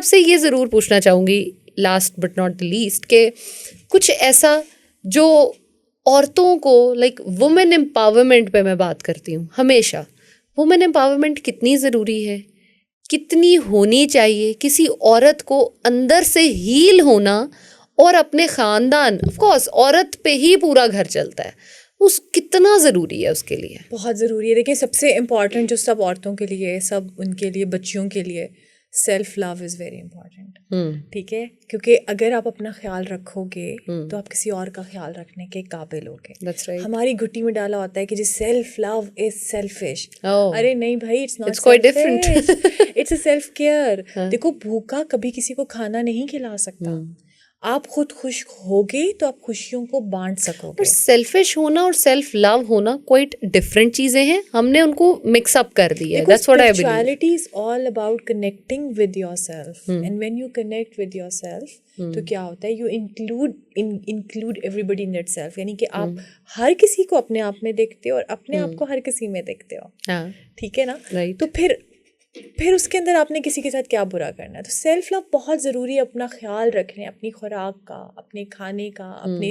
आपसे ये ज़रूर पूछना चाहूँगी last but not the least कि कुछ ऐसा जो औरतों को लाइक वुमेन एम्पावरमेंट पे मैं बात करती हूँ हमेशा, वुमेन एम्पावरमेंट कितनी ज़रूरी है, कितनी होनी चाहिए, किसी औरत को अंदर से हील होना और अपने ख़ानदान, ऑफ कोर्स औरत पे ही पूरा घर चलता है, उस कितना ज़रूरी है उसके लिए? बहुत ज़रूरी है। देखिए सबसे इम्पॉर्टेंट जो सब औरतों के लिए, सब उनके लिए, बच्चियों के लिए, self love is very important. ठीक है, क्योंकि अगर आप अपना ख्याल रखोगे तो आप किसी और का ख्याल रखने के काबिल होगे। That's right. हमारी घुट्टी में डाला होता है कि जी self love is selfish. Oh. अरे नहीं भाई, it's not, It's quite different. It's a self care. देखो भूखा कभी किसी को खाना नहीं खिला सकता। आप खुद खुश होगे तो आप खुशियों को बांट सकोगे। पर सेल्फिश होना और सेल्फ लव होना क्वाइट डिफरेंट चीजें हैं, हमने उनको मिक्स अप कर दिया है। That's what I believe. Spirituality is all about connecting with yourself, and when you connect with yourself तो क्या होता है, यू इंक्लूड एवरीबडी इन दैटसेल्फ। यानी कि आप हर किसी को अपने आप में देखते हो और अपने आप को हर किसी में देखते हो। हाँ, ठीक है ना? राइट। तो फिर उसके अंदर आपने किसी के साथ क्या बुरा करना है? तो सेल्फ लव बहुत ज़रूरी है। अपना ख्याल रखने, अपनी खुराक का, अपने खाने का, अपने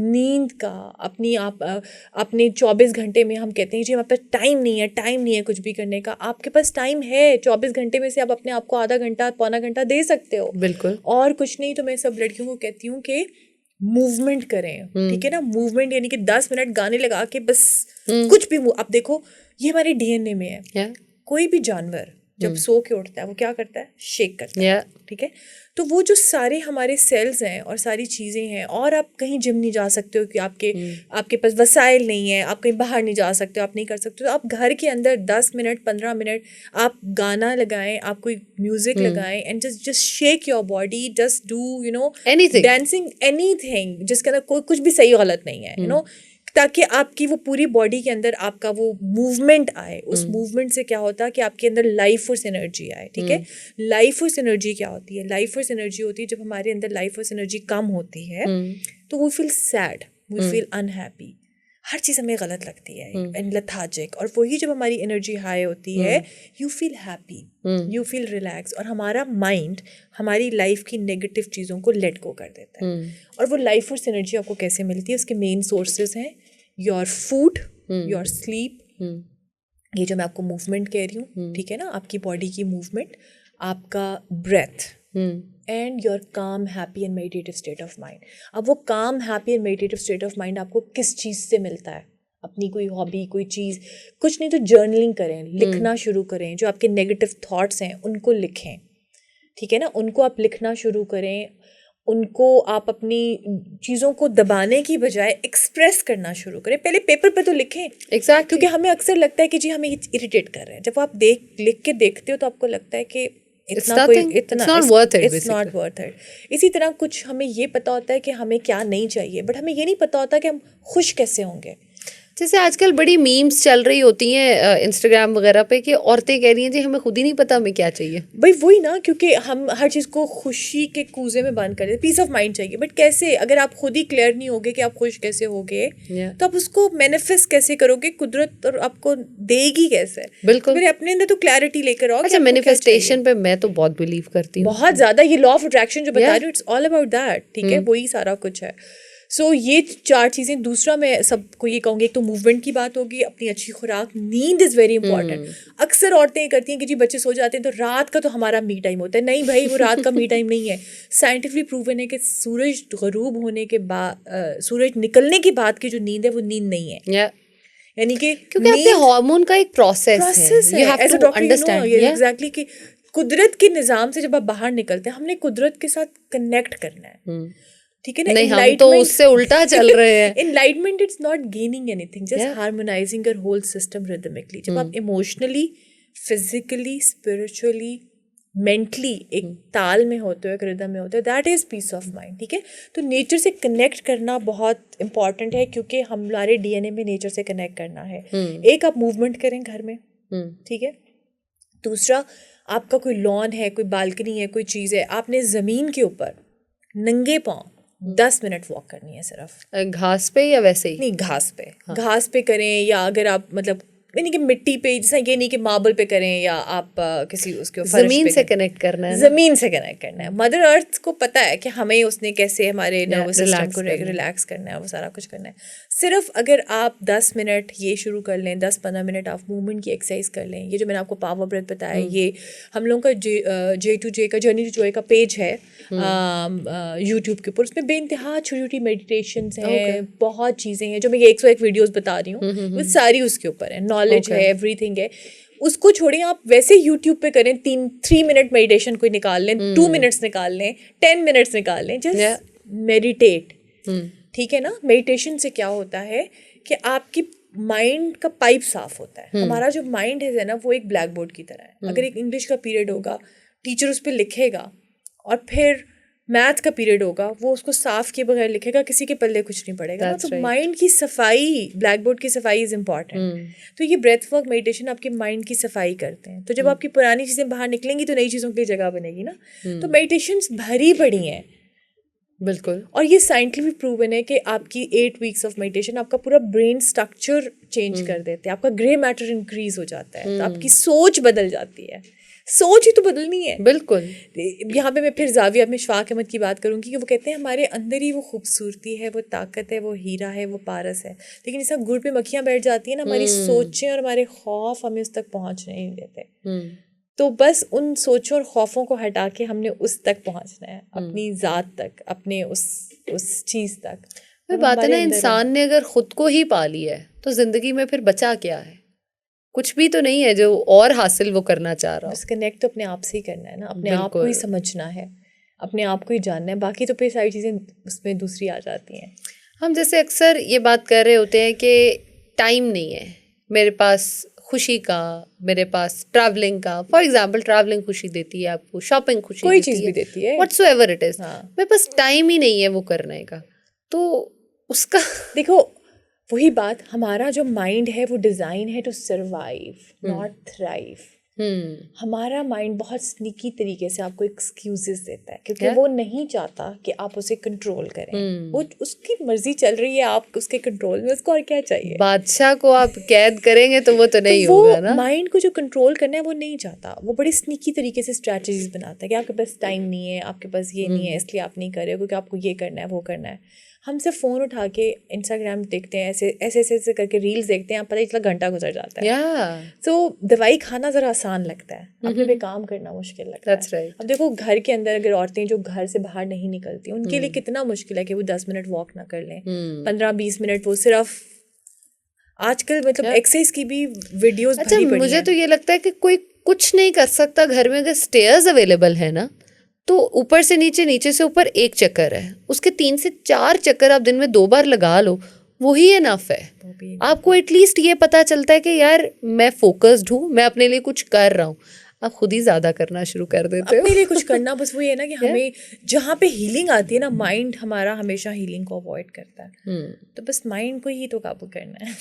नींद का, अपने 24 घंटे में हम कहते हैं जी हमारे पास टाइम नहीं है कुछ भी करने का। आपके पास टाइम है। 24 घंटे में से आप अपने आप को आधा घंटा, पौना घंटा दे सकते हो। बिल्कुल। और कुछ नहीं तो मैं सब लड़कियों को कहती हूँ कि मूवमेंट करें। ठीक है ना? मूवमेंट यानी कि 10 मिनट गाने लगा के बस कुछ भी आप देखो, ये हमारे डीएनए में है। कोई भी जानवर जब सो के उठता है वो क्या करता है? शेक करता है। ठीक है? तो वो जो सारे हमारे सेल्स हैं और सारी चीज़ें हैं, और आप कहीं जिम नहीं जा सकते हो कि आपके पास वसाइल नहीं है, आप कहीं बाहर नहीं जा सकते हो, आप नहीं कर सकते, तो आप घर के अंदर 10 मिनट 15 मिनट आप गाना लगाएं, आप कोई म्यूजिक लगाएं, and just shake your body, just do anything, dancing, anything जिसके अंदर कोई कुछ भी सही गलत नहीं है, ताकि आपकी वो पूरी बॉडी के अंदर आपका वो मूवमेंट आए। उस मूवमेंट से क्या होता है कि आपके अंदर लाइफ फोर्स एनर्जी आए। ठीक है? लाइफ फोर्स एनर्जी क्या होती है? लाइफ फोर्स एनर्जी होती है जब हमारे अंदर लाइफ फोर्स एनर्जी कम होती है तो we feel sad, we feel unhappy, हर चीज़ हमें गलत लगती है एंड लेथार्जिक। और वही जब हमारी एनर्जी हाई होती है, you feel happy, you feel relax, और हमारा माइंड हमारी लाइफ की नेगेटिव चीज़ों को लेट गो कर देता है। और वो लाइफ फोर्स एनर्जी आपको कैसे मिलती है? उसके मेन सोर्सेज हैं योर फूड, योर स्लीप, ये जो मैं आपको मूवमेंट कह रही हूँ, ठीक है ना, आपकी बॉडी की मूवमेंट, आपका ब्रेथ, एंड योर काम, happy and meditative state of mind. अब वो काम, happy and meditative state of mind आपको किस चीज़ से मिलता है? अपनी कोई हॉबी, कोई चीज़, कुछ नहीं तो जर्नलिंग करें, लिखना शुरू करें, जो आपके नेगेटिव थॉट्स हैं उनको लिखें। ठीक है ना? उनको आप लिखना शुरू करें, उनको आप अपनी चीज़ों को दबाने की बजाय एक्सप्रेस करना शुरू करें। पहले पेपर पे तो लिखें। Exactly. क्योंकि हमें अक्सर लगता है कि जी हमें इरिटेट कर रहे हैं। जब आप लिख के देखते हो तो आपको लगता है कि it's not worth it। इसी तरह कुछ हमें ये पता होता है कि हमें क्या नहीं चाहिए, बट हमें ये नहीं पता होता कि हम खुश कैसे होंगे। जैसे आजकल बड़ी मीम्स चल रही होती हैं इंस्टाग्राम वगैरह पे कि औरतें कह रही हैं जी हमें खुद ही नहीं पता हमें क्या चाहिए। भाई वही ना, क्योंकि हम हर चीज़ को खुशी के कूजे में बंद कर देते। पीस ऑफ माइंड चाहिए, बट कैसे? अगर आप खुद ही क्लियर नहीं होगे कि आप खुश कैसे होगे, तो आप उसको मैनिफेस्ट कैसे करोगे? कुदरत और आपको देगी कैसे? बिल्कुल, मेरे अपने अंदर तो क्लैरिटी लेकर आओ। अच्छा, मैनिफेस्टेशन पे मैं तो बहुत बिलीव करती हूँ, बहुत ज़्यादा। ये लॉ ऑफ अट्रैक्शन जो बता रही हूँ, इट्स ऑल अबाउट दैट। ठीक है? वही सारा कुछ है। सो ये 4 चीज़ें। दूसरा मैं सबको ये कहूँगी, एक तो मूवमेंट की बात होगी, अपनी अच्छी खुराक, नींद इज़ वेरी इंपॉर्टेंट। अक्सर औरतें ये करती हैं कि जी बच्चे सो जाते हैं तो रात का तो हमारा मी टाइम होता है। नहीं भाई, वो रात का मी टाइम नहीं है। साइंटिफिकली प्रूवन है कि सूरज गरूब होने के बाद, सूरज निकलने के बाद की जो नींद है वो नींद नहीं है। यानी कि क्योंकि आपके हार्मोन का एक प्रोसेस है। As a doctor you know exactly कि कुदरत के निज़ाम से जब आप बाहर निकलते हैं, हमने कुदरत के साथ कनेक्ट करना है। ठीक है ना? नहीं, हम तो उससे उल्टा चल रहे हैं। Enlightenment it's not gaining anything, just harmonizing your whole system rhythmically. जब आप इमोशनली, फिजिकली, स्पिरिचुअली, मेंटली एक ताल में होते हो, एक रिदम में होते हो, that is peace of mind. ठीक है? तो नेचर से कनेक्ट करना बहुत इंपॉर्टेंट है, क्योंकि हमारे डीएनए में नेचर से कनेक्ट करना है। एक, आप मूवमेंट करें घर में। ठीक है? दूसरा, आपका कोई लॉन है, कोई बालकनी है, कोई चीज़ है, आपने ज़मीन के ऊपर नंगे पाँव 10 मिनट वॉक करनी है सिर्फ। घास पे या वैसे ही? नहीं, घास पे। घास पे करें, या अगर आप मतलब यानी कि मिट्टी पे, जैसा ये नहीं कि मार्बल पे करें या आप किसी उसके फर्श जमीन पे से करें। कनेक्ट करना है ना? जमीन से कनेक्ट करना है। मदर अर्थ को पता है कि हमें उसने कैसे हमारे नर्वस सिस्टम को रिलैक्स करना है, वो सारा कुछ करना है। सिर्फ अगर आप 10 मिनट ये शुरू कर लें, 10-15 मिनट आप मूवमेंट की एक्सरसाइज कर लें। ये जो मैंने आपको पावर ब्रेथ बताया, ये हम लोगों का J2J का जर्नी टू जॉय का पेज है यूट्यूब के ऊपर। उसमें बेइंतहा छोटी छोटी मेडिटेशंस हैं, बहुत चीज़ें हैं जो मैं 101 वीडियोज़ बता रही हूँ, वो सारी उसके ऊपर है। नॉलेज है, एवरीथिंग है। उसको छोड़िए, आप वैसे यूट्यूब पे करें, 3 मिनट मेडिटेशन कोई निकाल लें, 2 मिनट्स निकाल लें, 10 मिनट्स निकाल लें, जस्ट मेडिटेट। ठीक है ना? मेडिटेशन से क्या होता है कि आपकी माइंड का पाइप साफ होता है। हमारा जो माइंड है ना, वो एक ब्लैक बोर्ड की तरह है। अगर एक इंग्लिश का पीरियड होगा, टीचर उस पर लिखेगा, और फिर मैथ का पीरियड होगा, वो उसको साफ किए बगैर लिखेगा, किसी के पल्ले कुछ नहीं पड़ेगा ना। तो माइंड की सफाई, ब्लैक बोर्ड की सफाई इज इम्पॉर्टेंट। तो ये ब्रेथ वर्क मेडिटेशन आपके माइंड की सफाई करते हैं। तो जब आपकी पुरानी चीज़ें बाहर निकलेंगी तो नई चीज़ों की जगह बनेगी ना। तो मेडिटेशंस भरी पड़ी हैं, बिल्कुल। और ये साइंटिफिक प्रूवन है कि आपकी 8 वीक्स ऑफ मेडिटेशन आपका पूरा ब्रेन स्ट्रक्चर चेंज कर देते हैं। आपका ग्रे मैटर इंक्रीज हो जाता है, तो आपकी सोच बदल जाती है। सोच ही तो बदलनी है। बिल्कुल। यहाँ पे मैं फिर जाविया में शफाक अहमद की बात करूँगी कि वो कहते हैं हमारे अंदर ही वो खूबसूरती है, वो ताकत है, वो हीरा है, वो पारस है। लेकिन जैसा गुड़ पे मक्खियाँ बैठ जाती हैं ना, हमारी सोचें और हमारे खौफ हमें उस तक पहुँचने नहीं देते। तो बस उन सोचों और खौफों को हटा के हमने उस तक पहुँचना है, अपनी ज़ात तक, अपने उस चीज़ तक। बात है ना, इंसान ने अगर खुद को ही पा लिया है तो जिंदगी में फिर बचा क्या है? कुछ भी तो नहीं है जो और हासिल वो करना चाह रहा हो। बस कनेक्ट तो अपने आप से ही करना है ना, अपने आप को ही समझना है, अपने आप को ही जानना है। बाकी तो फिर सारी चीज़ें उसमें दूसरी आ जाती हैं। हम जैसे अक्सर ये बात कर रहे होते हैं कि टाइम नहीं है मेरे पास खुशी का, मेरे पास ट्रैवलिंग का। फॉर एग्जाम्पल, ट्रैवलिंग खुशी देती है आपको, शॉपिंग खुशी कोई चीज़ भी देती है, व्हाटसोएवर इट इज। मेरे पास टाइम ही नहीं है वो करने का। तो उसका देखो, वही बात, हमारा जो माइंड है वो डिज़ाइन है टू सर्वाइव, नॉट थ्राइव। हमारा माइंड बहुत स्नीकी तरीके से आपको एक्सक्यूजेस देता है, क्योंकि वो नहीं चाहता कि आप उसे कंट्रोल करें। वो उसकी मर्जी चल रही है, आप उसके कंट्रोल में, उसको और क्या चाहिए? बादशाह को आप कैद करेंगे तो वो तो नहीं होगा ना। माइंड को जो कंट्रोल करना है वो नहीं चाहता। वो बड़ी स्नीकी तरीके से स्ट्रैटेजीज बनाता है कि आपके पास टाइम नहीं है, आपके पास ये नहीं है, इसलिए आप नहीं कर रहे हो, क्योंकि आपको ये करना है, वो करना है। हम सिर्फ फ़ोन उठा के इंस्टाग्राम देखते हैं, ऐसे करके रील्स देखते हैं, पता ही चला घंटा गुजर जाता है। तो दवाई खाना ज़रा आसान लगता है, अपने पे काम करना मुश्किल लगता है। अब देखो, घर के अंदर अगर औरतें जो घर से बाहर नहीं निकलती, उनके लिए कितना मुश्किल है कि वो 10 मिनट वॉक ना कर लें, 15-20 मिनट वो सिर्फ। आजकल मतलब एक्सरसाइज की भी वीडियोस भरी पड़ी हैं। मुझे तो ये लगता है कि कोई कुछ नहीं कर सकता घर में, अगर स्टेयर्स अवेलेबल है ना, तो ऊपर से नीचे, नीचे से ऊपर एक चक्कर है, उसके 3 से 4 चक्कर आप दिन में 2 बार लगा लो, वही इनफ है। आपको एटलीस्ट ये पता चलता है कि यार मैं फोकस्ड हूँ, मैं अपने लिए कुछ कर रहा हूँ। आप खुद ही ज्यादा करना शुरू कर देते हो अपने लिए कुछ करना। बस वो ये ना कि हमें जहाँ पे हीलिंग आती है ना, माइंड हमारा हमेशा हीलिंग को अवॉइड करता है। तो बस माइंड को ही तो काबू करना है।